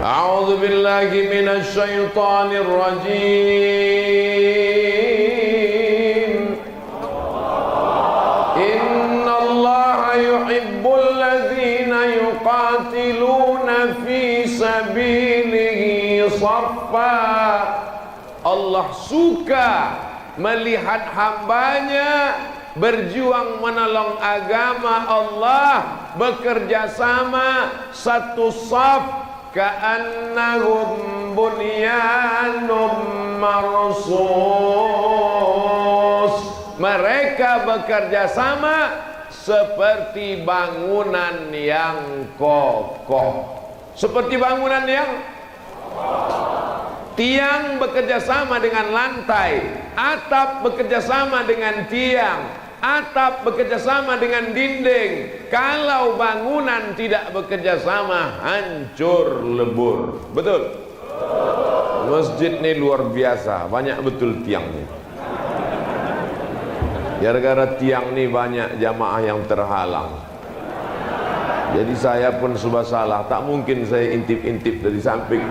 A'udzu billahi minasy syaithanir rajim. Innallaha yuhibbul ladzina yuqatiluna fi sabilihi shaffa. Allah suka melihat hambanya berjuang menolong agama Allah, bekerja sama satu saf, ka'annahum bunyanum marsus. Mereka bekerja sama seperti bangunan yang kokoh. Seperti bangunan yang tiang bekerja sama dengan lantai, atap bekerja sama dengan tiang, atap bekerja sama dengan dinding. Kalau bangunan tidak bekerja sama, hancur lebur. Betul? Masjid ini luar biasa, banyak betul tiangnya. Gara-gara tiang ini banyak jamaah yang terhalang. Jadi saya pun serba salah, tak mungkin saya intip-intip dari samping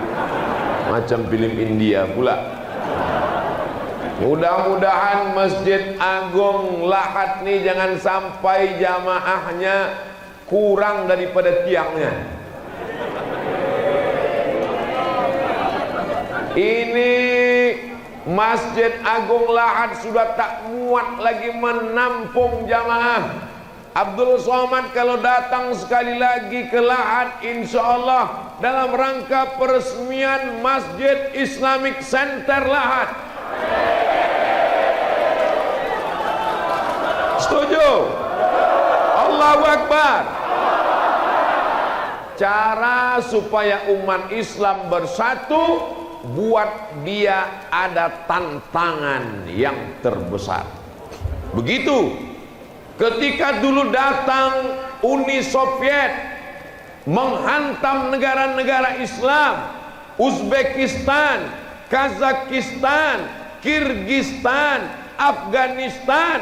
macam film India pula. Mudah-mudahan Masjid Agung Lahad nih jangan sampai jamaahnya kurang daripada tiangnya. Ini Masjid Agung Lahad sudah tak muat lagi menampung jamaah. Abdul Somad kalau datang sekali lagi ke Lahad, insya Allah dalam rangka peresmian Masjid Islamic Center Lahad. Setuju? Allahu Akbar. Cara supaya umat Islam bersatu, buat dia ada tantangan yang terbesar. Begitu ketika dulu datang Uni Soviet menghantam negara-negara Islam, Uzbekistan, Kazakhstan, Kirgistan, Afghanistan,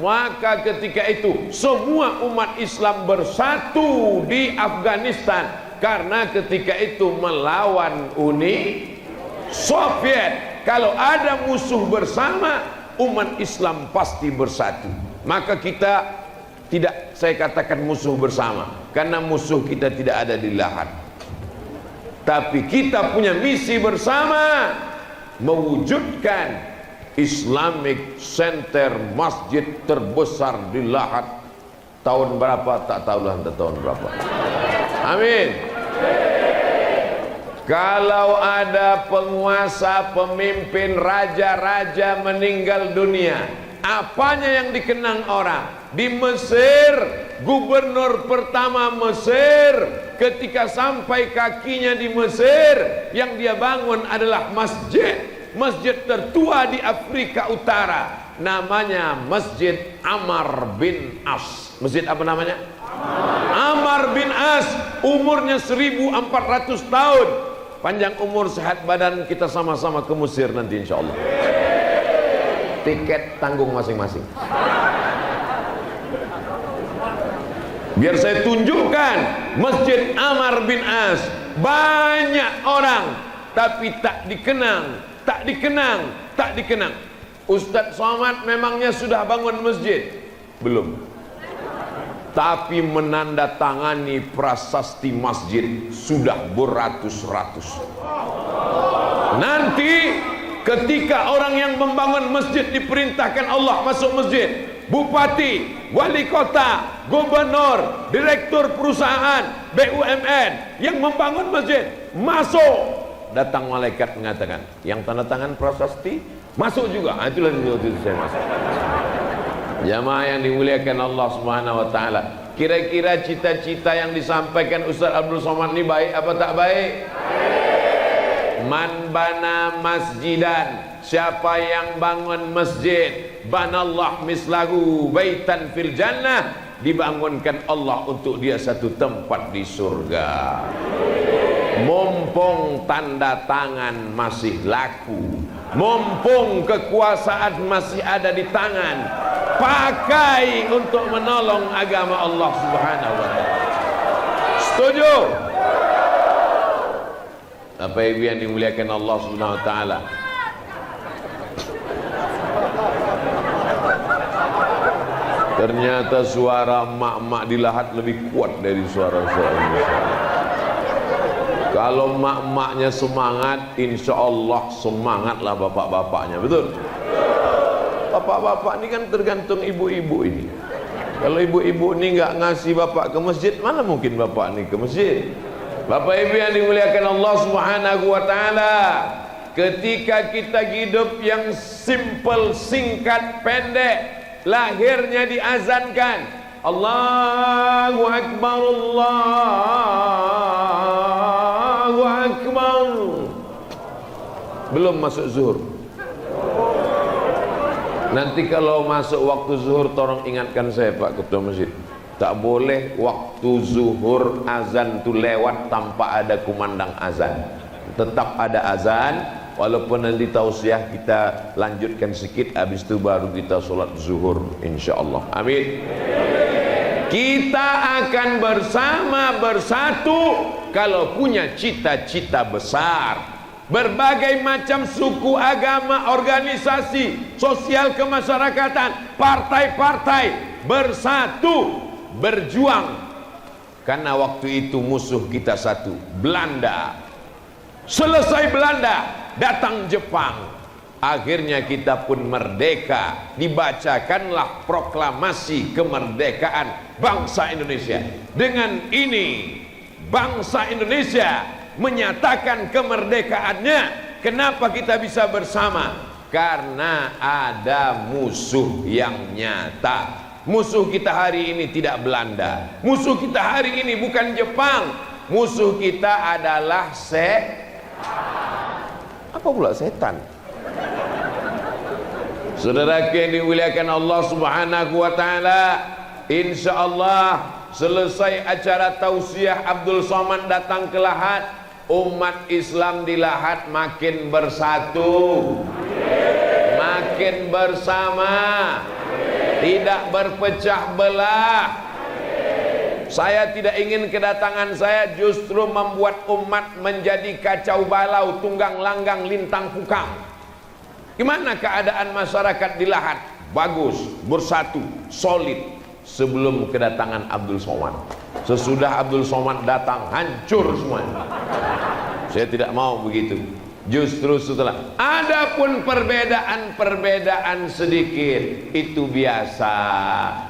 maka ketika itu semua umat Islam bersatu di Afghanistan karena ketika itu melawan Uni Soviet. Kalau ada musuh bersama, umat Islam pasti bersatu. Maka kita tidak, saya katakan musuh bersama, karena musuh kita tidak ada di Lahad. Tapi kita punya misi bersama, mewujudkan Islamic Center, masjid terbesar di Lahad. Tahun berapa tak tahu lah, tahun berapa. Amin. Kalau ada penguasa, pemimpin, raja-raja meninggal dunia, apanya yang dikenang orang? Di Mesir, gubernur pertama Mesir ketika sampai kakinya di Mesir, yang dia bangun adalah masjid. Masjid tertua di Afrika Utara, namanya Masjid Amr bin As. Masjid apa namanya? Amr bin As. Umurnya 1400 tahun. Panjang umur, sehat badan, kita sama-sama ke Mesir nanti insya Allah. Tiket tanggung masing-masing. Biar saya tunjukkan Masjid Amr bin As. Banyak orang tapi tak dikenang, tak dikenang, tak dikenang. Ustadz Somad memangnya sudah bangun masjid? Belum. Tapi menandatangani prasasti masjid sudah beratus-ratus. Nanti ketika orang yang membangun masjid diperintahkan Allah masuk masjid, bupati, wali kota, gubernur, direktur perusahaan, BUMN yang membangun masjid masuk, datang malaikat mengatakan, yang tanda tangan prasasti masuk juga. Itulah itu saya masuk. Jamaah yang dimuliakan Allah Subhanahu wa taala, kira-kira cita-cita yang disampaikan Ustaz Abdul Somad ini baik apa tak baik? Man bana masjidan, siapa yang bangun masjid, banallah mislahu baitan fil jannah, dibangunkan Allah untuk dia satu tempat di surga. Mumpung tanda tangan masih laku, mumpung kekuasaan masih ada di tangan, pakai untuk menolong agama Allah Subhanahu wa taala. Setuju? Bapak Ibu yang dimuliakan Allah Subhanahu wa taala. Ternyata suara mak-mak di Lahat lebih kuat dari suara-suara ini. Kalau mak-maknya semangat, insya Allah semangatlah bapak-bapaknya, betul? Bapak-bapak ini kan tergantung ibu-ibu ini. Kalau ibu-ibu ini nggak ngasih bapak ke masjid, mana mungkin bapak ini ke masjid? Bapak Ibu yang dimuliakan Allah Subhanahu wa taala, ketika kita hidup yang simple, singkat, pendek, lahirnya diazankan, Allahu Akbar, Allahu Akbar, belum masuk zuhur. Nanti kalau masuk waktu zuhur, tolong ingatkan saya Pak Ketua Masjid, tak boleh waktu zuhur azan itu lewat tanpa ada kumandang azan. Tetap ada azan, walaupun nanti tausiah kita lanjutkan sedikit, habis itu baru kita sholat zuhur insyaallah. Amin. Kita akan bersama bersatu kalau punya cita-cita besar. Berbagai macam suku, agama, organisasi, sosial kemasyarakatan, partai-partai bersatu, berjuang. Karena waktu itu musuh kita satu, Belanda. Selesai Belanda, datang Jepang. Akhirnya kita pun merdeka. Dibacakanlah proklamasi kemerdekaan bangsa Indonesia. Dengan ini bangsa Indonesia menyatakan kemerdekaannya. Kenapa kita bisa bersama? Karena ada musuh yang nyata. Musuh kita hari ini tidak Belanda. Musuh kita hari ini bukan Jepang. Musuh kita adalah apa pula setan? Saudara yang dimuliakan Allah Subhanahu wa taala, insyaallah selesai acara tausiah Abdul Somad datang ke Lahat, umat Islam di Lahat makin bersatu, makin bersama, tidak berpecah belah. Saya tidak ingin kedatangan saya justru membuat umat menjadi kacau balau, tunggang langgang, lintang pukang. Gimana keadaan masyarakat di Lahat? Bagus, bersatu, solid. Sebelum kedatangan Abdul Somad. Sesudah Abdul Somad datang, hancur semuanya. Saya tidak mau begitu. Justru setelah, adapun perbedaan sedikit, itu biasa.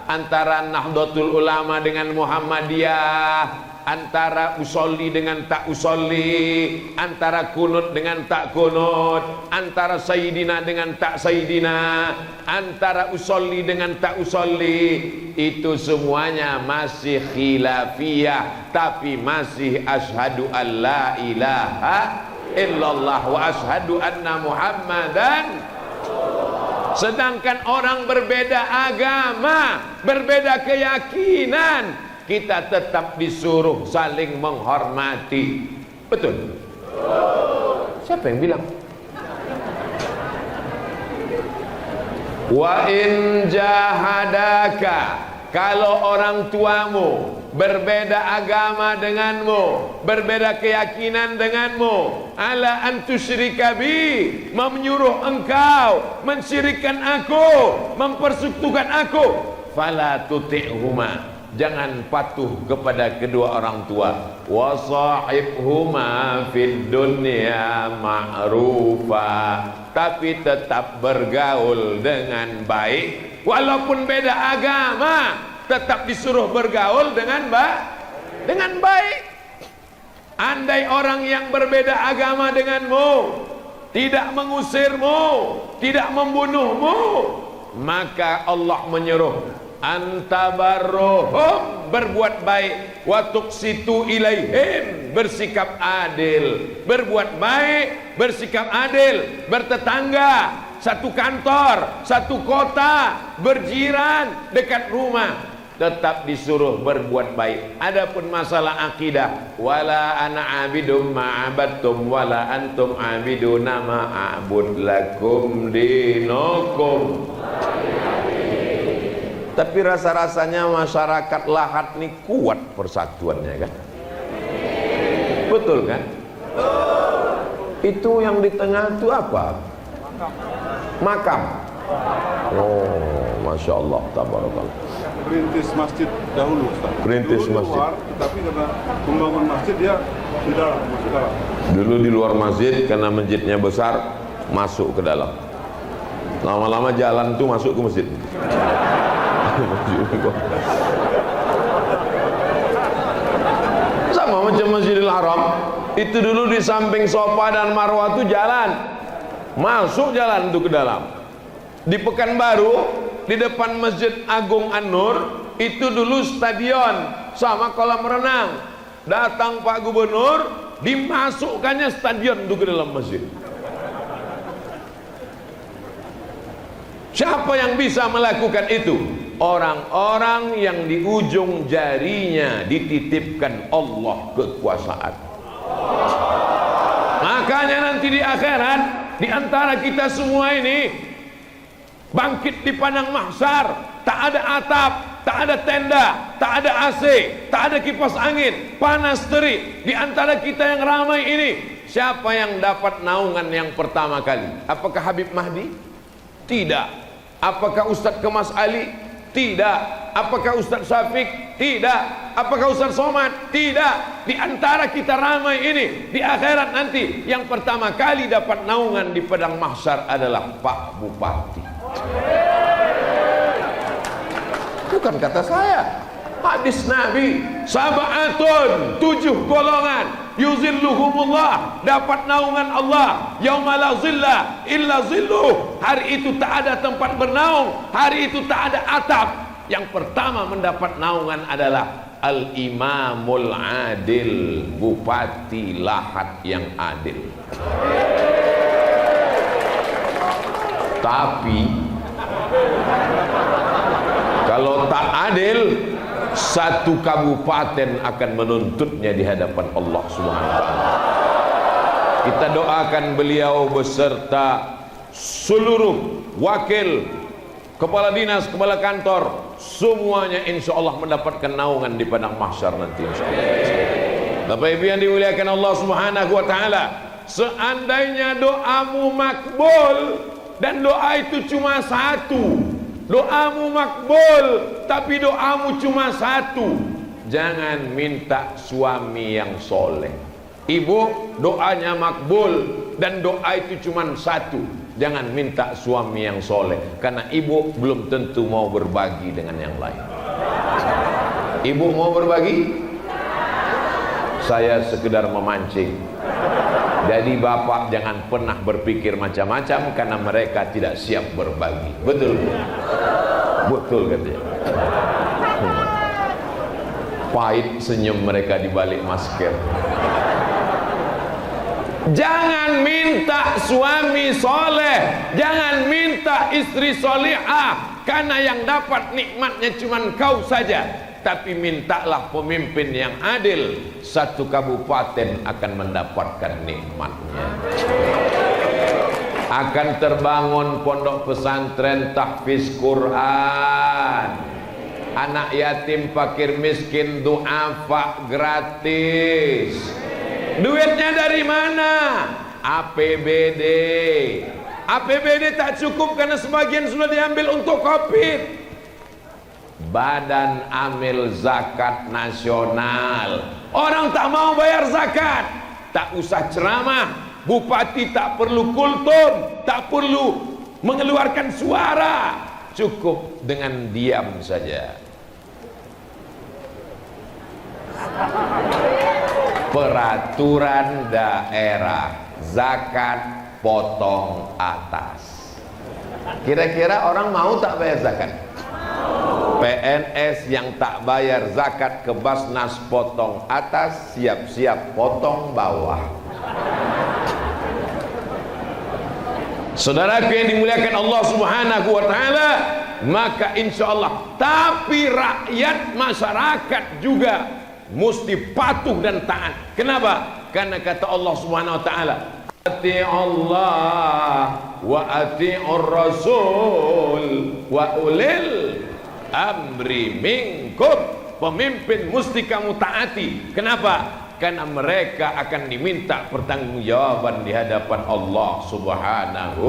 Antara Nahdlatul Ulama dengan Muhammadiyah, antara usolli dengan tak usolli, antara kunut dengan tak kunut, antara sayyidina dengan tak sayyidina, antara usolli dengan tak usolli, itu semuanya masih khilafiyah, tapi masih asyhadu an la ilaha illallah wa asyhadu anna Muhammadan. Sedangkan orang berbeda agama, berbeda keyakinan, kita tetap disuruh saling menghormati. Betul? Siapa yang bilang? Wa in jahadaka, kalau orang tuamu berbeda agama denganmu, berbeda keyakinan denganmu, ala an tusyrika bi, menyuruh engkau mensyirikkan aku, mempersekutukan aku, fala tuti'huma, jangan patuh kepada kedua orang tua. Wa sahibhuma fid dunya ma'rufa, tapi tetap bergaul dengan baik. Walaupun beda agama, tetap disuruh bergaul dengan baik. Andai orang yang berbeda agama denganmu tidak mengusirmu, tidak membunuhmu, maka Allah menyuruh antabarruhum, berbuat baik, wa tuqsitu ilaihim, bersikap adil, berbuat baik, bersikap adil, bertetangga, satu kantor, satu kota, berjiran, dekat rumah, tetap disuruh berbuat baik. Adapun masalah akidah, wala ana abidum ma'abattum wala antum abiduna ma'abud lakum dinakum. Tapi rasa-rasanya masyarakat Lahat ini kuat persatuannya kan? Betul kan? Itu yang di tengah itu apa? Makam. Oh, masya Allah, tabarakallah. Perintis masjid dahulu, Ustaz. Perintis Dulu masjid. Luar, tapi karena pembangun masjid dia di dalam, masuk dalam. Dulu di luar masjid, karena masjidnya besar, masuk ke dalam. Lama-lama jalan tuh masuk ke masjid. Sama macam Masjidil Haram. Itu dulu di samping Safa dan Marwah tuh jalan. Masuk jalan tuh ke dalam. Di Pekanbaru, di depan Masjid Agung An-Nur, itu dulu stadion sama kolam renang. Datang Pak Gubernur, dimasukkannya stadion itu ke dalam masjid. Siapa yang bisa melakukan itu? Orang-orang yang di ujung jarinya dititipkan Allah kekuasaan. Makanya nanti di akhirat, di antara kita semua ini bangkit di padang mahsyar, tak ada atap, tak ada tenda, tak ada AC, tak ada kipas angin, panas terik. Di antara kita yang ramai ini, siapa yang dapat naungan yang pertama kali? Apakah Habib Mahdi? Tidak. Apakah Ustadz Kemas Ali? Tidak. Apakah Ustadz Syafiq? Tidak. Apakah Ustadz Somad? Tidak. Di antara kita ramai ini, di akhirat nanti, yang pertama kali dapat naungan di padang mahsyar adalah Pak Bupati. Bukan kata saya, hadis Nabi. Sab'atun, 7 golongan, yuzilluhumullah, dapat naungan Allah, yauma la zilla illa zilluh. Hari itu tak ada tempat bernaung, hari itu tak ada atap. Yang pertama mendapat naungan adalah Al-Imamul Adil, Bupati Lahat yang adil. Tapi kalau tak adil, satu kabupaten akan menuntutnya di hadapan Allah Subhanahu wa taala. Kita doakan beliau beserta seluruh wakil, kepala dinas, kepala kantor, semuanya insya Allah mendapatkan naungan di padang mahsyar nanti insya Allah. Bapak Ibu yang dimuliakan Allah Subhanahu wa taala, seandainya doamu makbul, dan doa itu cuma satu, doamu makbul tapi doamu cuma satu, jangan minta suami yang soleh. Ibu doanya makbul dan doa itu cuma satu, jangan minta suami yang soleh, karena ibu belum tentu mau berbagi dengan yang lain. Ibu mau berbagi? Saya sekedar memancing. Jadi bapak jangan pernah berpikir macam-macam, karena mereka tidak siap berbagi. Betul? Betul katanya. Pahit senyum mereka di balik masker. Jangan minta suami soleh, jangan minta istri solihah, karena yang dapat nikmatnya cuma kau saja. Tapi mintalah pemimpin yang adil, satu kabupaten akan mendapatkan nikmatnya. Akan terbangun pondok pesantren tahfiz Quran, anak yatim fakir miskin duafa gratis. Duitnya dari mana? APBD. APBD tak cukup karena sebagian sudah diambil untuk Covid. Badan Amil Zakat Nasional, orang tak mau bayar zakat, tak usah ceramah. Bupati tak perlu kultum, tak perlu mengeluarkan suara, cukup dengan diam saja. Peraturan daerah, zakat potong atas. Kira-kira orang mau tak bayar zakat? PNS yang tak bayar zakat ke Basnas potong atas, siap-siap potong bawah. Saudaraku yang dimuliakan Allah Subhanahu wa taala, maka insya Allah, tapi rakyat masyarakat juga mesti patuh dan taat. Kenapa? Karena kata Allah Subhanahu wa taala, ati'allah wa ati'ur rasul wa ulil amri minkum. Pemimpin mesti kamu taati. Kenapa? karena mereka akan diminta pertanggungjawaban di hadapan Allah Subhanahu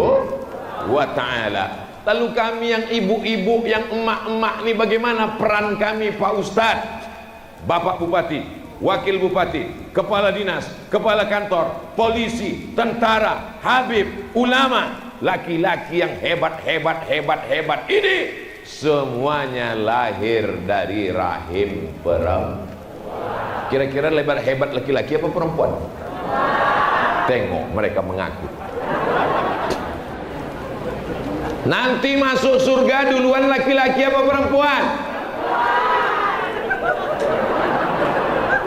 wa ta'ala. Lalu kami yang ibu-ibu, yang emak-emak ini bagaimana peran kami Pak Ustadz, Bapak Bupati, Wakil Bupati, Kepala Dinas, Kepala Kantor, Polisi, Tentara, Habib, Ulama, laki-laki yang hebat ini semuanya lahir dari rahim perempuan. Kira-kira lebar hebat laki-laki apa perempuan? Tengok mereka mengaku. Nanti masuk surga duluan laki-laki apa perempuan?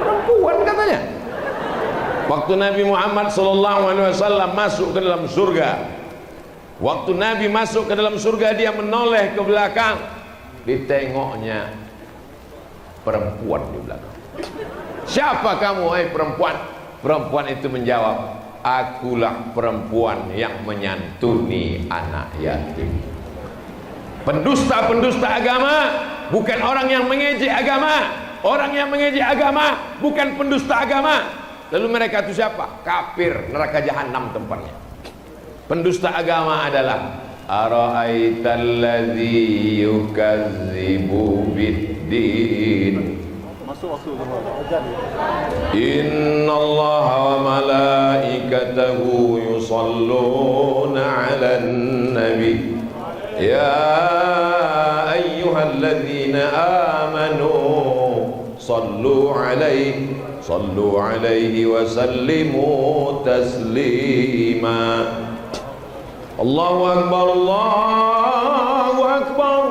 Perempuan katanya. Waktu Nabi Muhammad SAW masuk ke dalam surga, waktu Nabi masuk ke dalam surga, dia menoleh ke belakang, ditengoknya perempuan di belakang. Siapa kamu, hai perempuan? Perempuan itu menjawab, akulah perempuan yang menyantuni anak yatim. Pendusta-pendusta agama bukan orang yang mengejek agama. Orang yang mengejek agama bukan pendusta agama. Lalu mereka itu siapa? Kafir, neraka jahanam tempatnya. Pendusta agama adalah ara'aitalladzi yukadzibu biddin. Innallaha wa malaikatahu yusalluna 'alan nabi ya ayyuhalladzina amanu sallu 'alaihi wa sallimu taslima. Allahu akbar, Allahu akbar,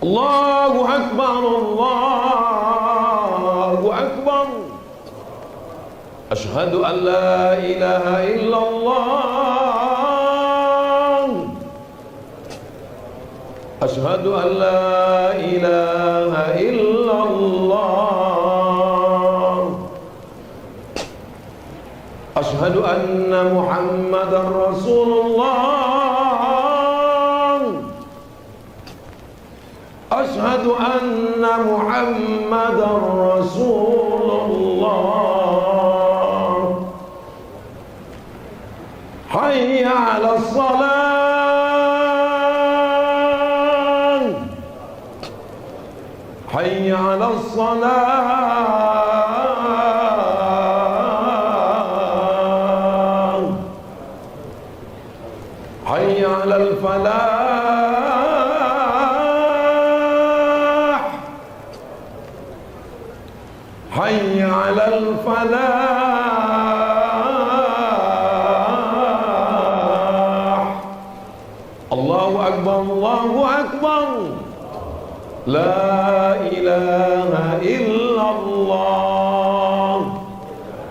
Allahu akbar, Allahu akbar. Asyhadu an la ilaha illallah. Asyhadu an la ilaha illallah. Asyhadu anna Muhammadar Rasulullah. Asyhadu anna Muhammadar Rasulullah. Hayya 'alas salat. Hayya 'alas salat. Hayya 'alal falah. Hayya 'alal falah. Allahu akbar, Allahu akbar. La ilaha illallah.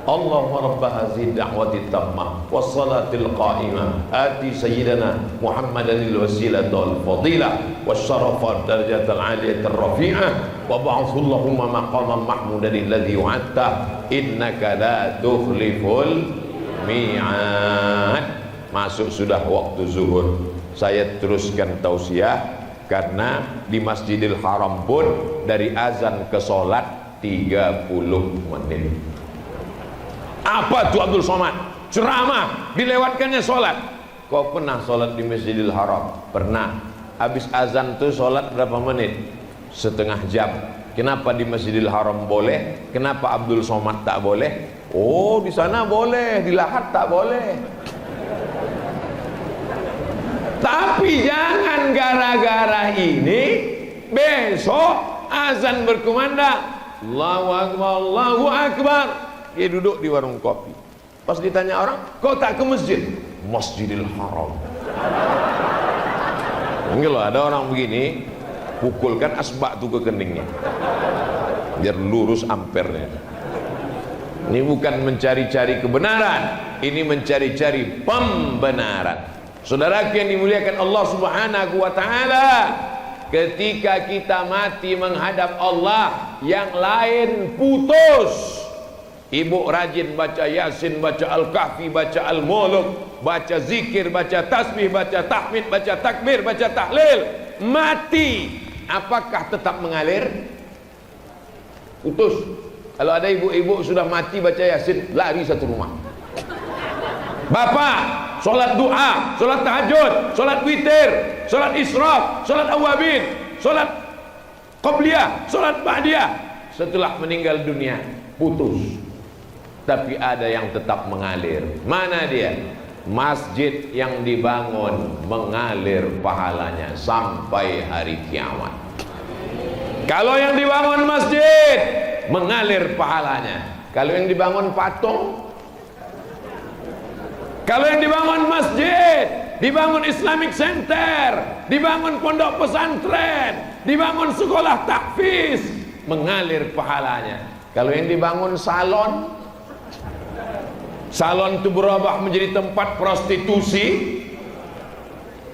Allahumma rabb hadhihi da'wati tammah wassalatil qa'imah ati sayyidina Muhammadanil wasilata wal fadilah wasyarafa darajatal aliyatir rafi'ah wa ba'athu Allahumma maqaman mahmudan alladhi wa'adta innaka la tukhliful mi'ad. Masuk sudah waktu zuhur. Saya teruskan tausiah karena di Masjidil Haram pun dari azan ke solat 30 menit. Apa tuh Abdul Somad? Ceramah, dilewatkannya solat. Kau pernah solat di Masjidil Haram? Pernah. Habis azan tuh solat berapa menit? Setengah jam. Kenapa di Masjidil Haram boleh? Kenapa Abdul Somad tak boleh? Oh, di sana boleh, di Lahad tak boleh. Tapi jangan gara-gara ini besok azan berkumandang Allahu akbar, Allahu akbar, dia duduk di warung kopi. Pas ditanya orang, kau tak ke masjid? Masjidil Haram. Ini loh, ada orang begini, pukulkan asbak tuh ke keningnya biar lurus ampernya. Ini bukan mencari-cari kebenaran, ini mencari-cari pembenaran. Saudara yang dimuliakan Allah Subhanahu wa ta'ala, ketika kita mati menghadap Allah, yang lain putus. Ibu rajin baca Yasin, baca Al-Kahfi, baca Al-Muluk, baca zikir, baca tasbih, baca tahmid, baca takbir, baca tahlil. Mati, apakah tetap mengalir? Putus. Kalau ada ibu-ibu sudah mati baca Yasin, lari satu rumah. Bapak, sholat duha, sholat tahajud, sholat witir, sholat israf, sholat awabin, sholat qabliyah, sholat ba'diyah. Setelah meninggal dunia, putus. Tapi ada yang tetap mengalir. Mana dia? Masjid yang dibangun mengalir pahalanya sampai hari kiamat. Kalau yang dibangun masjid mengalir pahalanya. Kalau yang dibangun patung, kalau yang dibangun masjid, dibangun Islamic Center, dibangun pondok pesantren, dibangun sekolah tahfiz, mengalir pahalanya. Kalau yang dibangun salon, salon itu berubah menjadi tempat prostitusi,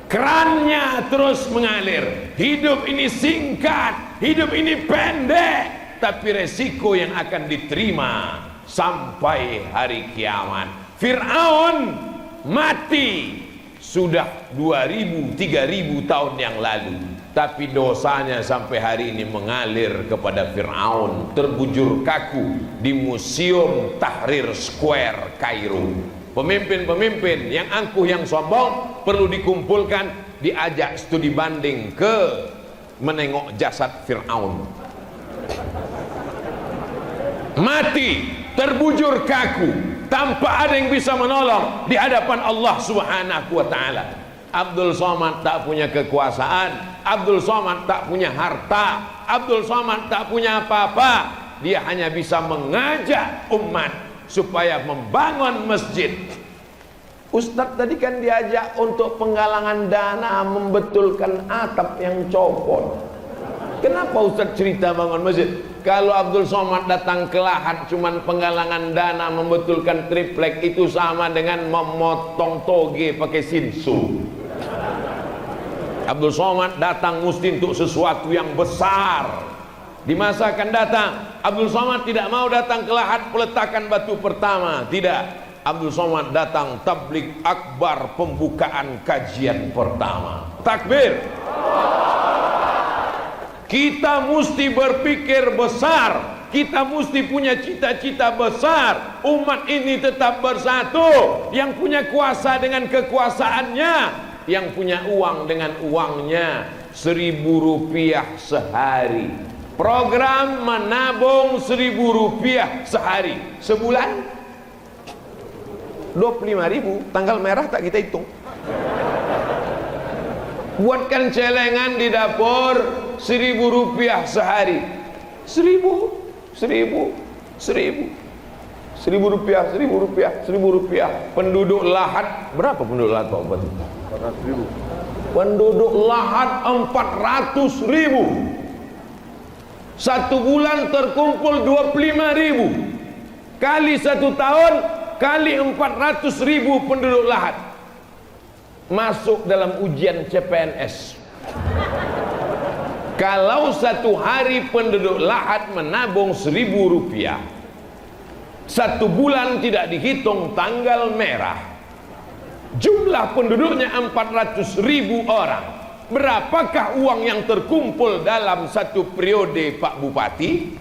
kerannya terus mengalir. Hidup ini singkat, hidup ini pendek, tapi resiko yang akan diterima sampai hari kiamat. Fir'aun mati sudah 2000, 3000 tahun yang lalu, tapi dosanya sampai hari ini mengalir kepada Fir'aun, terbujur kaku di Museum Tahrir Square, Kairo. Pemimpin-pemimpin yang angkuh, yang sombong perlu dikumpulkan, diajak studi banding ke menengok jasad Fir'aun. Mati, terbujur kaku, tanpa ada yang bisa menolong di hadapan Allah Subhanahu wa ta'ala. Abdul Somad tak punya kekuasaan, Abdul Somad tak punya harta, Abdul Somad tak punya apa-apa. Dia hanya bisa mengajak umat supaya membangun masjid. Ustadz tadi kan diajak untuk penggalangan dana membetulkan atap yang copot. Kenapa Ustadz cerita bangun masjid? Kalau Abdul Somad datang ke Lahad cuman penggalangan dana membetulkan triplek, itu sama dengan memotong toge pakai sinsu. Abdul Somad datang mesti untuk sesuatu yang besar. Di masa akan datang, Abdul Somad tidak mau datang ke Lahad peletakan batu pertama, tidak. Abdul Somad datang tabligh akbar, pembukaan kajian pertama. Takbir. Kita mesti berpikir besar, kita mesti punya cita-cita besar. Umat ini tetap bersatu, yang punya kuasa dengan kekuasaannya, yang punya uang dengan uangnya. 1.000 rupiah sehari. Program menabung 1.000 rupiah sehari. Sebulan 25.000. Tanggal merah tak kita hitung. Buatkan celengan di dapur, 1.000 rupiah sehari. 1.000 rupiah, 1.000 rupiah, 1.000 rupiah. Penduduk Lahad, berapa penduduk Lahad Pak Bupati? 400.000. Penduduk Lahad 400.000. Satu bulan terkumpul 25.000. Kali 1 tahun, kali 400.000 penduduk Lahad. Masuk dalam ujian CPNS. Kalau satu hari penduduk Lahad menabung 1.000 rupiah, satu bulan tidak dihitung tanggal merah, jumlah penduduknya 400.000 orang. Berapakah uang yang terkumpul dalam satu periode Pak Bupati?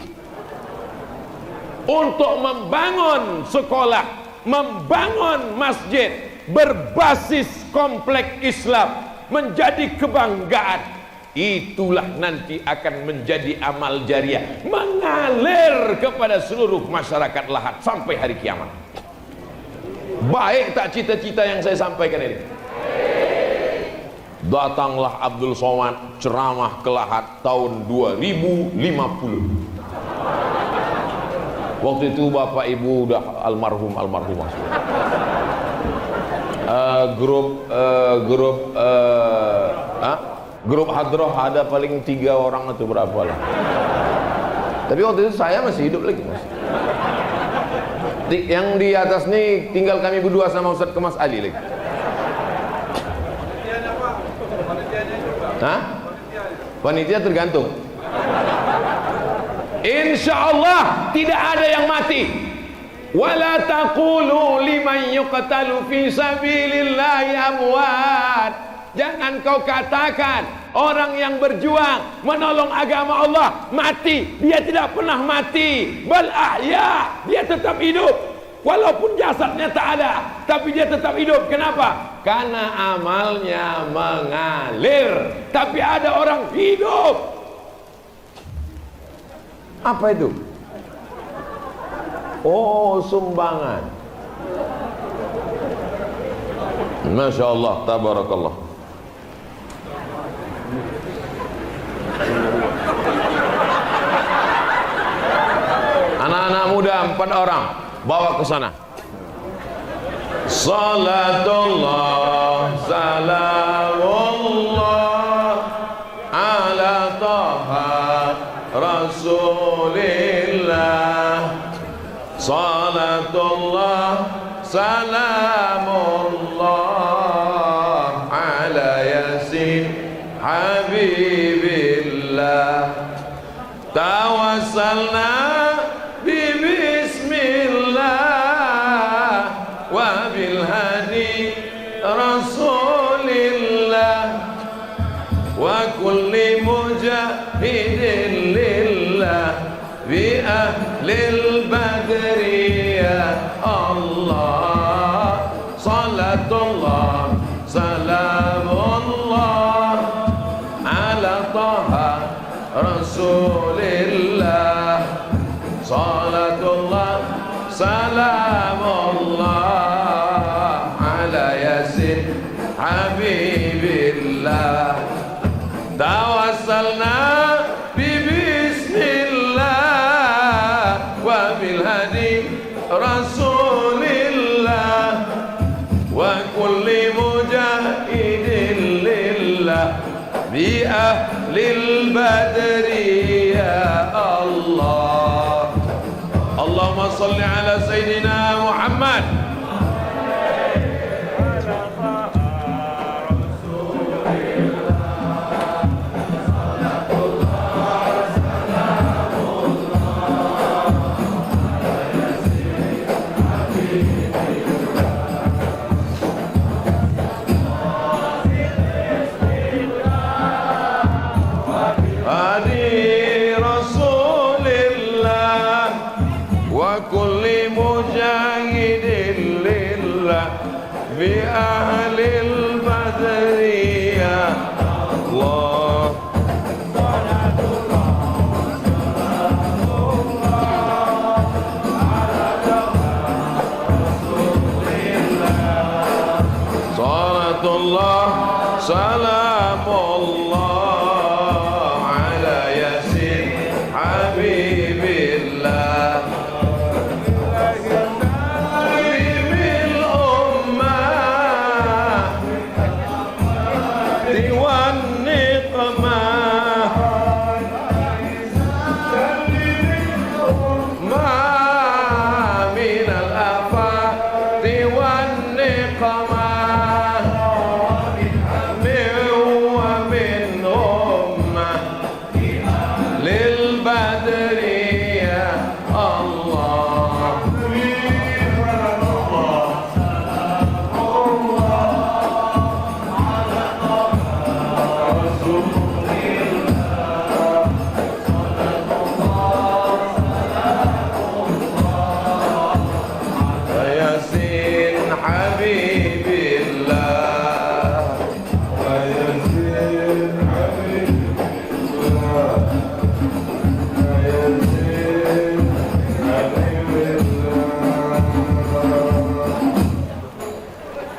Untuk membangun sekolah, membangun masjid berbasis kompleks Islam menjadi kebanggaan. Itulah nanti akan menjadi amal jariah, mengalir kepada seluruh masyarakat Lahad sampai hari kiamat. Baik tak cita-cita yang saya sampaikan ini? Datanglah Abdul Somad ceramah ke Lahad tahun 2050. Waktu itu bapak ibu udah almarhumah. Grup hadroh ada paling 3 orang atau berapa lah. Tapi waktu itu saya masih hidup lagi, Mas. Yang di atas nih tinggal kami berdua sama Ustadz Kemas Ali lagi. Hah? Panitia tergantung. Insya Allah tidak ada yang mati. Wala taqulu liman yuqtalu fi sabilillahi amwat. Jangan kau katakan orang yang berjuang menolong agama Allah mati, dia tidak pernah mati. Bal ahya, dia tetap hidup. Walaupun jasadnya tak ada, tapi dia tetap hidup. Kenapa? Karena amalnya mengalir. Tapi ada orang hidup. Apa itu? Oh, sumbangan. Masya Allah, tabarakallah. Anak-anak muda 4 orang bawa ke sana. Salatullah salamullah ala taha rasulillah. Salatullah salamullah ala yasin habibillah. Tawassalna bismillah wa bil hadi rasulillah wa kulli mujahidin lillah bi ahlil badri ya Allah. Salatullah salamullah ala taha rasulillah. Salatullah salamullah ala yasin habibillah. Tawassalna bismillah wa bil hadi rasulillah wa kulli mujahidin lillah bi ahlil badri ya Allah. Allahumma salli ala Sayyidina Muhammad. Bi ahlil badri ya Allah. Salatullah salamullah ala yasin habibillah.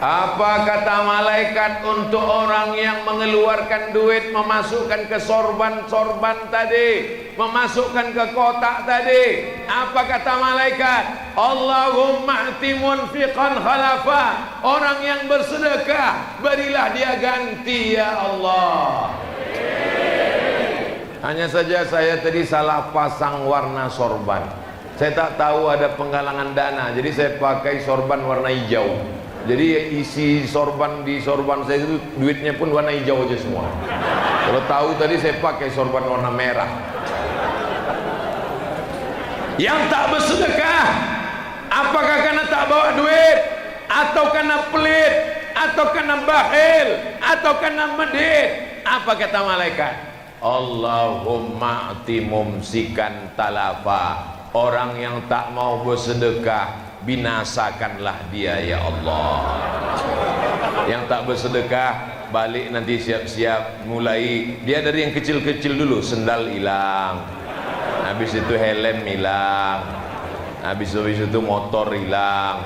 Apa kata malaikat untuk orang yang mengeluarkan duit, memasukkan ke sorban-sorban tadi, memasukkan ke kotak tadi? Apa kata malaikat? Allahumma ati munfiqan khalafa. Orang yang bersedekah, berilah dia ganti ya Allah. Hanya saja saya tadi salah pasang warna sorban. Saya tak tahu ada penggalangan dana, jadi saya pakai sorban warna hijau. Jadi isi sorban di sorban saya itu duitnya pun warna hijau aja semua. Kalau tahu tadi saya pakai sorban warna merah. Yang tak bersedekah, apakah karena tak bawa duit, atau karena pelit, atau karena bakhil, atau karena medit? Apa kata malaikat? Allahumma ati mumsikan talafa. Orang yang tak mau bersedekah, binasakanlah dia ya Allah. Yang tak bersedekah, balik nanti siap-siap mulai. Dia dari yang kecil-kecil dulu, sendal hilang, habis itu helm hilang, habis itu motor hilang,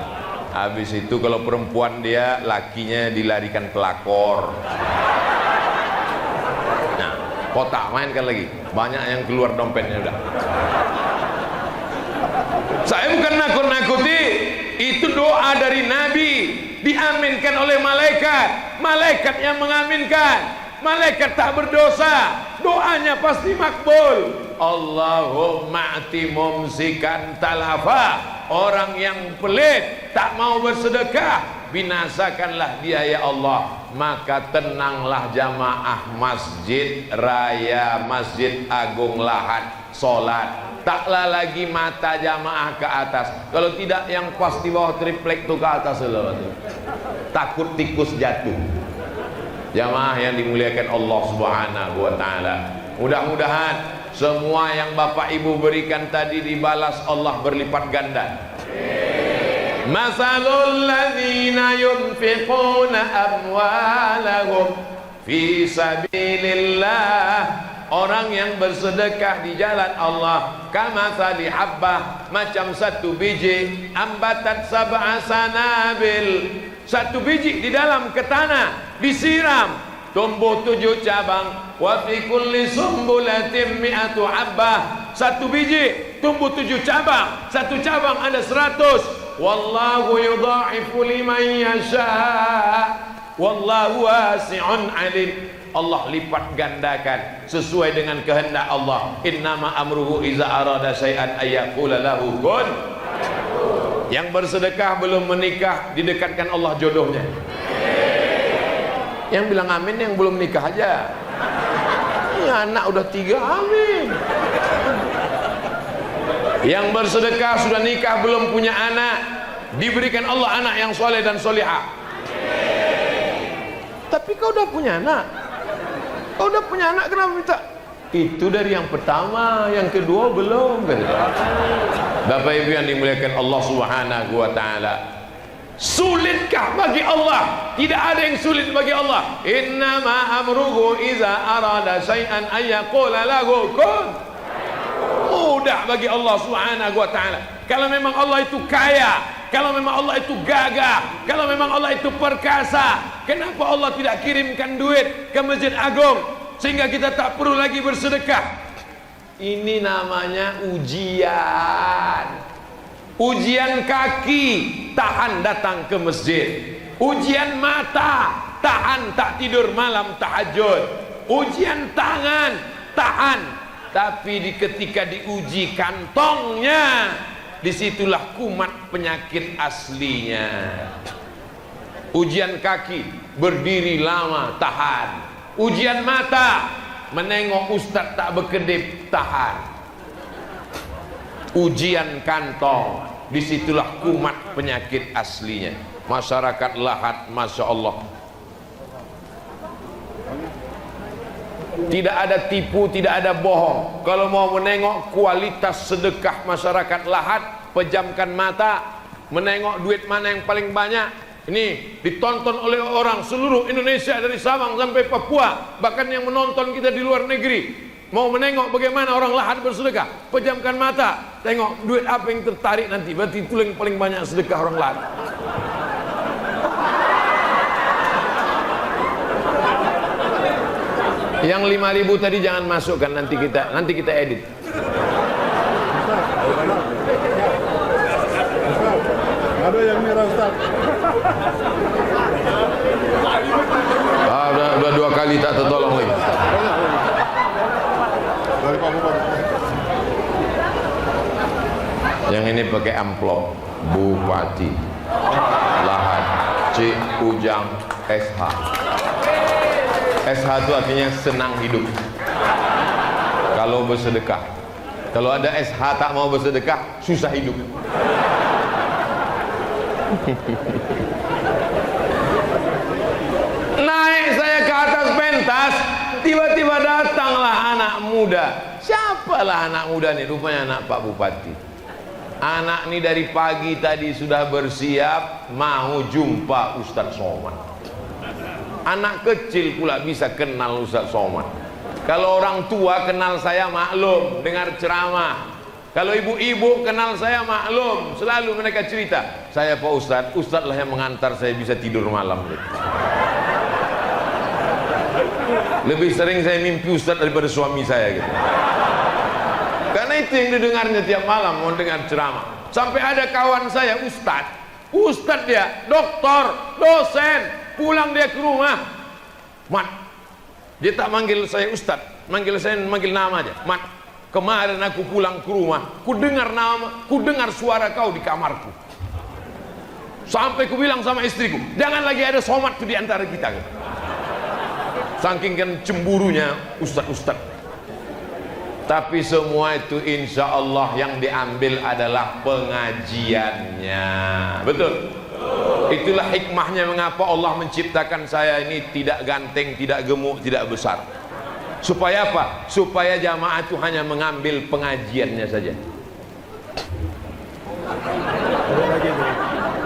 habis itu kalau perempuan dia lakinya dilarikan pelakor. Nah, kotak mainkan lagi, banyak yang keluar dompetnya udah. Saya bukan nakut-nakuti, itu doa dari Nabi, diaminkan oleh malaikat. Malaikat yang mengaminkan. Malaikat tak berdosa, doanya pasti makbul. Allahumma ati mumsikan talafa. Orang yang pelit, tak mau bersedekah, binasakanlah dia ya Allah. Maka tenanglah jamaah Masjid Raya Masjid Agung Lahad, solat. Taklah lagi mata jamaah ke atas. Kalau tidak, yang pas di bawah triplek tuh ke atas loh. Takut tikus jatuh. Jamaah yang dimuliakan Allah Subhanahu wa taala. Mudah-mudahan semua yang Bapak Ibu berikan tadi dibalas Allah berlipat ganda. Masalul ladzina yunfiquna amwalahum fi sabilillah. Orang yang bersedekah di jalan Allah, kamatsali habbah, macam satu biji, ambatat sab'a sanabil. Satu biji di dalam ke tanah, disiram, tumbuh 7 cabang. Wa fi kulli sumbulatin mi'atu habbah. Satu biji tumbuh 7 cabang, satu cabang ada 100. Wallahu yudha'ifu liman yasha. Wallahu wasi'un alim. Allah lipat gandakan sesuai dengan kehendak Allah. Innama amruhu iza arada syai'an ayyaqula lahu kun. Yang bersedekah belum menikah, didekatkan Allah jodohnya. Yang bilang amin yang belum nikah aja. Ini anak udah 3, amin. Yang bersedekah sudah nikah belum punya anak, diberikan Allah anak yang soleh dan solihah. Tapi kau udah punya anak, kau udah punya anak, kenapa minta? Itu dari yang pertama, yang kedua belum. Bapak Ibu yang dimuliakan Allah Subhanahu wa taala, sulitkah bagi Allah? Tidak ada yang sulit bagi Allah. Innama amruhu iza arada syai'an ayyaqula lahu kun. Mudah bagi Allah Subhanahu wa taala. Kalau memang Allah itu kaya, kalau memang Allah itu gagah, kalau memang Allah itu perkasa, kenapa Allah tidak kirimkan duit ke Masjid Agung sehingga kita tak perlu lagi bersedekah? Ini namanya ujian. Ujian kaki, tahan datang ke masjid. Ujian mata, tahan tak tidur malam tahajud. Ujian tangan, tahan. Tapi ketika diuji kantongnya, disitulah kumat penyakit aslinya. Ujian kaki, berdiri lama, tahan. Ujian mata, menengok ustaz tak berkedip, tahan. Ujian kantong, disitulah kumat penyakit aslinya. Masyarakat Lahad, Masya Allah, tidak ada tipu, tidak ada bohong. Kalau mau menengok kualitas sedekah masyarakat Lahad, pejamkan mata, menengok duit mana yang paling banyak. Ini ditonton oleh orang seluruh Indonesia, dari Sabang sampai Papua, bahkan yang menonton kita di luar negeri. Mau menengok bagaimana orang Lahad bersedekah, pejamkan mata, tengok duit apa yang tertarik nanti, berarti itu yang paling banyak sedekah orang Lahad. Yang 5.000 tadi jangan masukkan, nanti kita edit. Ada yang merah Ustaz. Udah 2 kali tak tertolong lagi. Dari Pak Bupati. Yang ini pakai amplop, Bupati Lahad C. Ujang SH. SH itu artinya senang hidup. Kalau bersedekah, kalau ada SH tak mau bersedekah, susah hidup. Naik saya ke atas pentas, muda. Siapalah anak muda nih? Rupanya anak Pak Bupati. Anak nih dari pagi tadi sudah bersiap mau jumpa Ustadz Somad. Anak kecil pula bisa kenal Ustadz Somad. Kalau orang tua kenal saya maklum, dengar ceramah. Kalau ibu-ibu kenal saya maklum, selalu mereka cerita, saya Pak Ustadz, Ustadz lah yang mengantar saya bisa tidur malam. Lebih sering saya mimpi Ustadz daripada suami saya gitu. Karena itu yang didengarnya tiap malam, mau dengar ceramah. Sampai ada kawan saya Ustadz dia, doktor, dosen, pulang dia ke rumah, Mat, dia tak manggil saya Ustadz, manggil nama aja, Mat, kemarin aku pulang ke rumah, ku dengar suara kau di kamarku. Sampai ku bilang sama istriku, jangan lagi ada Somad tuh di antara kita. Saking kan cemburunya Ustadz. Tapi semua itu insya Allah yang diambil adalah pengajiannya. Betul? Itulah hikmahnya mengapa Allah menciptakan saya ini tidak ganteng, tidak gemuk, tidak besar. Supaya apa? Supaya jamaah itu hanya mengambil pengajiannya saja.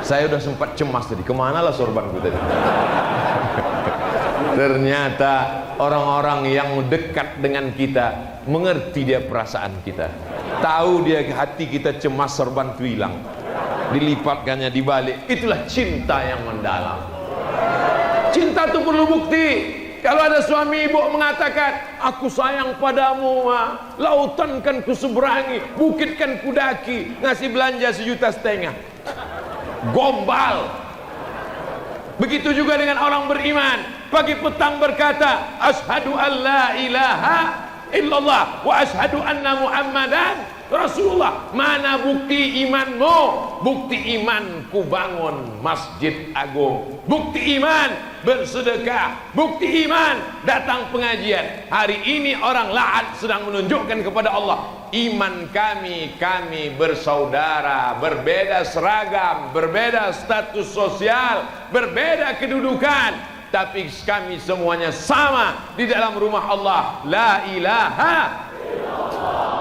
Saya udah sempat cemas tadi, kemana lah sorbanku tadi? Ternyata orang-orang yang dekat dengan kita mengerti dia perasaan kita, tahu dia hati kita cemas, sorban itu hilang, dilipatkannya dibalik. Itulah cinta yang mendalam. Cinta itu perlu bukti. Kalau ada suami ibu mengatakan, aku sayang padamu, lautan kan ku seberangi, bukit kan ku daki, ngasih belanja 1,5 juta, gombal. Begitu juga dengan orang beriman, pagi petang berkata, asyhadu an la ilaha illallah wa asyhadu anna muhammadan Rasulullah. Mana bukti imanmu? Bukti iman ku bangun masjid agung, bukti iman bersedekah, bukti iman datang pengajian. Hari ini orang Lahat sedang menunjukkan kepada Allah, iman kami bersaudara, berbeda seragam, berbeda status sosial, berbeda kedudukan, tapi kami semuanya sama di dalam rumah Allah. La ilaha illallah.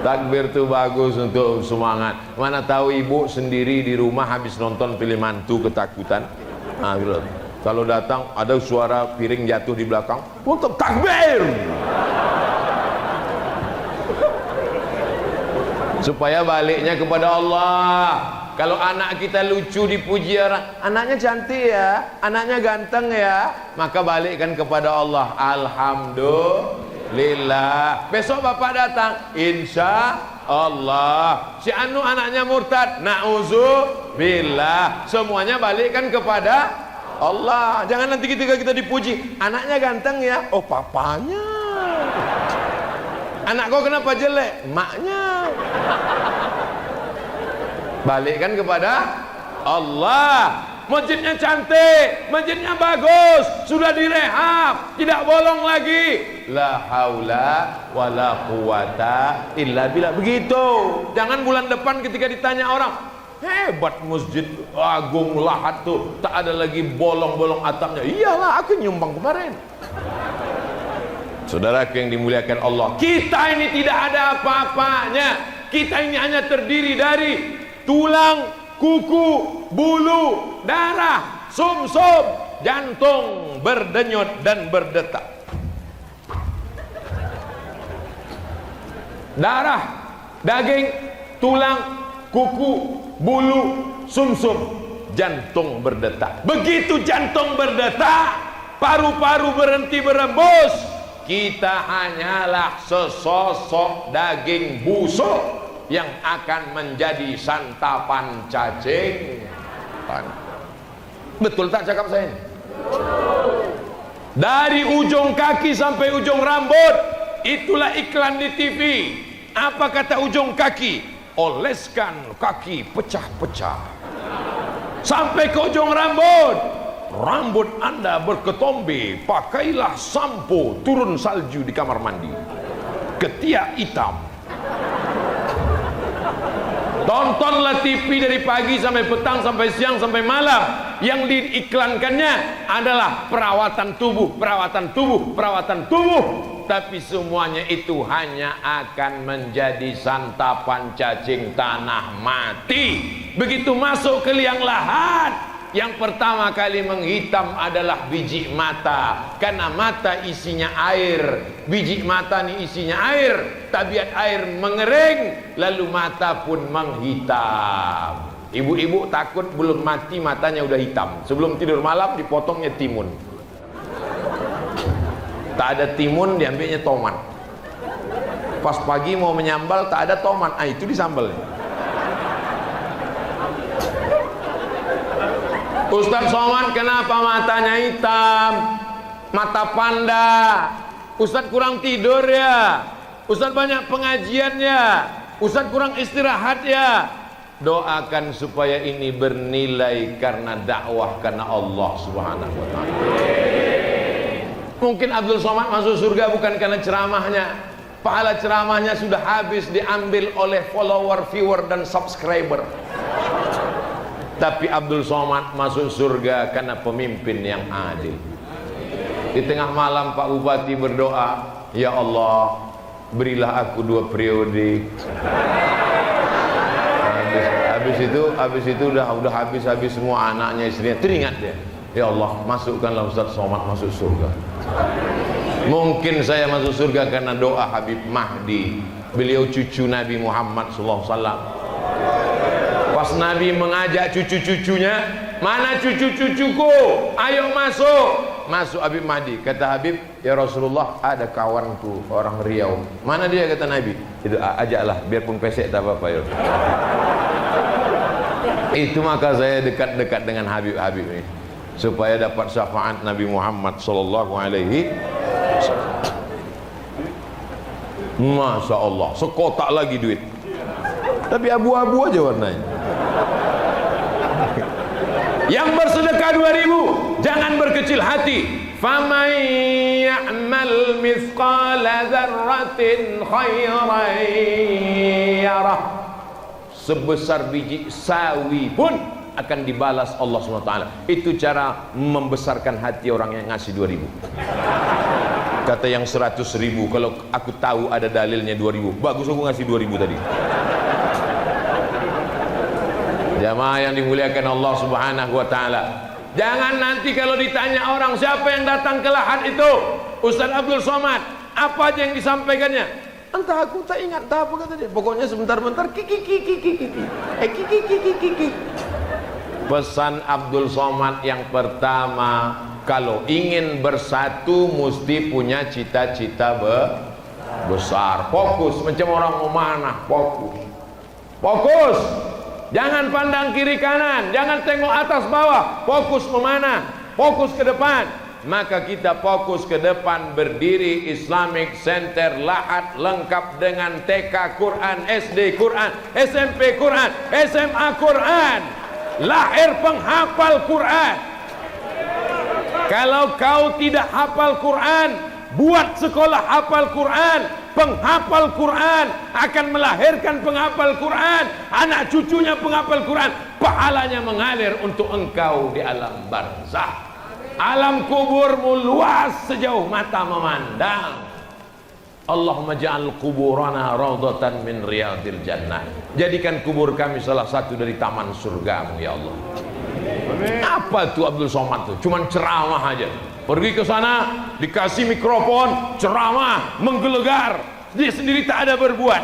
Takbir tuh bagus untuk semangat. Mana tahu ibu sendiri di rumah habis nonton film hantu ketakutan. Nah, kalau datang ada suara piring jatuh di belakang, untuk takbir. Supaya baliknya kepada Allah. Kalau anak kita lucu dipuji orang, anaknya cantik ya, anaknya ganteng ya, maka balikkan kepada Allah, alhamdulillah. Besok bapak datang, insya Allah. Si Anu anaknya murtad, na'udzubillah. Semuanya balikkan kepada Allah. Jangan nanti ketika kita dipuji, anaknya ganteng ya, oh papanya. Anak kau kenapa jelek? Maknya. Balikkan kepada Allah. Masjidnya cantik, masjidnya bagus, sudah direhab, tidak bolong lagi. La haula wala quwata illa billah. Begitu. Jangan bulan depan ketika ditanya orang, hebat masjid agung Lahat tuh, tak ada lagi bolong-bolong atapnya. Iyalah, aku nyumbang kemarin. Saudara yang dimuliakan Allah, kita ini tidak ada apa-apanya. Kita ini hanya terdiri dari tulang, kuku, bulu, darah, sumsum, jantung berdenyut dan berdetak. Darah, daging, tulang, kuku, bulu, sumsum, jantung berdetak. Begitu jantung berdetak, paru-paru berhenti berembus, kita hanyalah sesosok daging busuk yang akan menjadi santapan cacing. Betul tak cakap saya? Dari ujung kaki sampai ujung rambut, itulah iklan di TV. Apa kata ujung kaki? Oleskan kaki pecah-pecah sampai ke ujung rambut. Rambut Anda berketombe, pakailah sampo turun salju di kamar mandi. Ketiak hitam. Tontonlah TV dari pagi sampai petang, sampai siang, sampai malam. Yang diiklankannya adalah perawatan tubuh, perawatan tubuh, perawatan tubuh. Tapi semuanya itu hanya akan menjadi santapan cacing tanah mati. Begitu masuk ke liang lahat, yang pertama kali menghitam adalah biji mata. Karena mata isinya air, biji mata ini isinya air. Tabiat air mengering, lalu mata pun menghitam. Ibu-ibu takut belum mati matanya udah hitam. Sebelum tidur malam dipotongnya timun. Tak ada timun, diambilnya tomat. Pas pagi mau menyambal, tak ada tomat, itu disambal. Ustaz Somad, kenapa matanya hitam? Mata panda. Ustaz kurang tidur ya? Ustaz banyak pengajian ya? Ustaz kurang istirahat ya? Doakan supaya ini bernilai karena dakwah, karena Allah Subhanahu wa ta'ala. Mungkin Abdul Somad masuk surga bukan karena ceramahnya. Pahala ceramahnya sudah habis diambil oleh follower, viewer, dan subscriber. Tapi Abdul Somad masuk surga karena pemimpin yang adil. Di tengah malam Pak Bupati berdoa, ya Allah, berilah aku 2 periode. Habis itu udah habis semua anaknya, istrinya. Teringat dia, ya Allah, masukkanlah Ustaz Somad masuk surga. Mungkin saya masuk surga karena doa Habib Mahdi. Beliau cucu Nabi Muhammad SAW. Pas Nabi mengajak cucu-cucunya, mana cucu-cucuku? Ayo masuk. Masuk Habib Mahdi. Kata Habib, ya Rasulullah, ada kawanku orang Riau. Mana dia? Kata Nabi. Itu ajaklah, biarpun pesek tak apa-apa ya. Itu maka saya dekat-dekat dengan Habib-Habib ini supaya dapat syafaat Nabi Muhammad sallallahu alaihi wasallam. Masya Allah, sekotak lagi duit. Tapi abu-abu aja warnanya. Yang bersedekah 2.000, jangan berkecil hati. فَمَنْ يَعْمَلْ مِثْقَالَ ذَرَّةٍ خَيْرًا يَرَهُ. Sebesar biji sawi pun akan dibalas Allah SWT. Itu cara membesarkan hati orang yang ngasih 2.000. Kata yang 100.000, kalau aku tahu ada dalilnya 2.000, bagus aku ngasih 2.000 tadi. Jamaah yang dimuliakan Allah Subhanahu wa ta'ala, jangan nanti kalau ditanya orang siapa yang datang ke lahat itu, Ustaz Abdul Somad, apa aja yang disampaikannya? Entah, aku tak ingat, tak apa kata dia. Pokoknya sebentar-bentar kiki. Pesan Abdul Somad yang pertama, kalau ingin bersatu mesti punya cita-cita besar. Fokus, macam orang memanah, fokus. Jangan pandang kiri kanan, jangan tengok atas bawah, fokus memanah, fokus ke depan. Maka kita fokus ke depan, berdiri Islamic Center Lahat, lengkap dengan TK Quran, SD Quran, SMP Quran, SMA Quran, lahir penghafal Quran. Kalau kau tidak hafal Quran, buat sekolah hafal Quran. Penghafal Quran akan melahirkan penghafal Quran, anak cucunya penghafal Quran, pahalanya mengalir untuk engkau di alam barzakh. Alam kuburmu luas sejauh mata memandang. Allahumma ja'al kuburana raudhatan min riyadil jannah. Jadikan kubur kami salah satu dari taman surgamu ya Allah. Apa tuh Abdul Somad tuh? Cuman ceramah aja. Pergi ke sana, dikasih mikrofon, ceramah, menggelegar. Dia sendiri tak ada berbuat.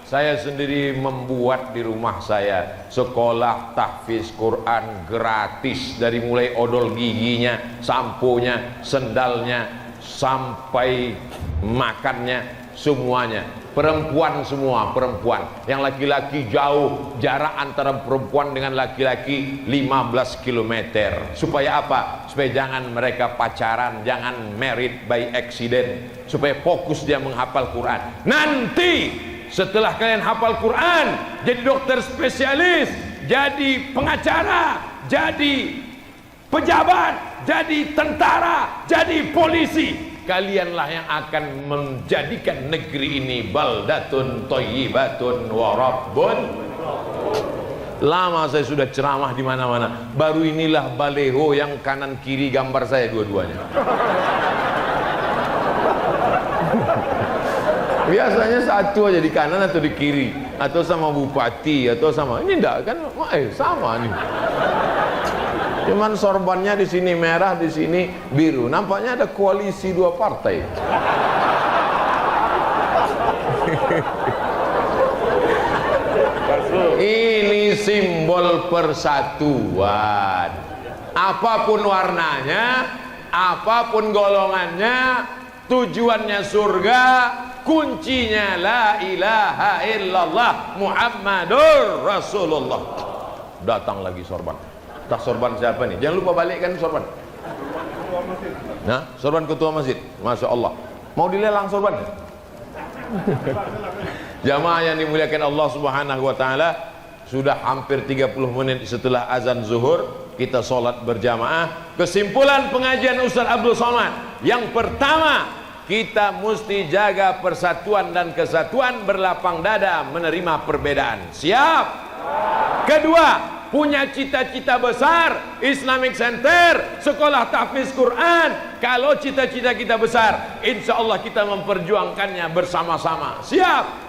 Saya sendiri membuat di rumah saya sekolah tahfiz Quran gratis, dari mulai odol giginya, samponya, sendalnya, sampai makannya, semuanya. Perempuan semua, perempuan. Yang laki-laki jauh, jarak antara perempuan dengan laki-laki 15 km. Supaya apa? Supaya jangan mereka pacaran, jangan married by accident. Supaya fokus dia menghafal Quran. Nanti setelah kalian hafal Quran, jadi dokter spesialis, jadi pengacara, jadi pejabat, jadi tentara, jadi polisi. Kalianlah yang akan menjadikan negeri ini baldatun thayyibatun wa rabbun Lama saya sudah ceramah di mana-mana. Baru inilah baleho yang kanan kiri gambar saya dua-duanya. Biasanya satu aja di kanan atau di kiri, atau sama bupati atau sama. Ini enggak kan? Sama nih. Cuman sorbannya di sini merah, di sini biru. Nampaknya ada koalisi dua partai. Ini simbol persatuan. Apapun warnanya, apapun golongannya, tujuannya surga, kuncinya la ilaha illallah Muhammadur Rasulullah. Datang lagi sorban. Tak sorban siapa nih? Jangan lupa balikkan sorban. Nah, sorban ketua masjid. Masya Allah. Mau dilelang sorban? Jamaah yang dimuliakan Allah Subhanahu wa taala, sudah hampir 30 menit setelah azan zuhur kita sholat berjamaah. Kesimpulan pengajian Ustaz Abdul Somad, yang pertama, kita mesti jaga persatuan dan kesatuan, berlapang dada menerima perbedaan. Siap? Kedua, punya cita-cita besar, Islamic Center, sekolah tahfiz Quran. Kalau cita-cita kita besar, insya Allah kita memperjuangkannya bersama-sama. Siap?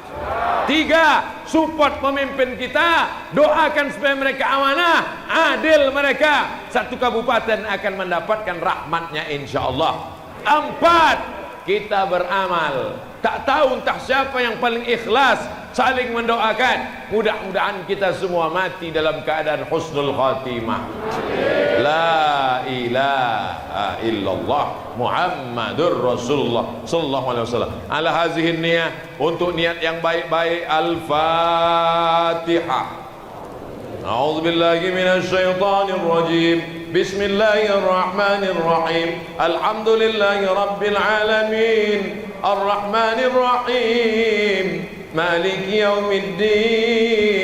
Tiga, support pemimpin kita, doakan supaya mereka amanah, adil mereka. Satu kabupaten akan mendapatkan rahmatnya insya Allah. Empat, kita beramal. Tak tahu entah siapa yang paling ikhlas, saling mendoakan. Mudah-mudahan kita semua mati dalam keadaan husnul khatimah. La ilaha illallah Muhammadur Rasulullah sallallahu alaihi wasallam. Ala hazihi niyah, untuk niat yang baik-baik. Al-Fatihah. A'udzu billahi minasy syaithanir rajim. Bismillahirrahmanirrahim. Alhamdulillahi rabbil alamin. Ar-Rahmanir Rahim. Maliki yaumiddin.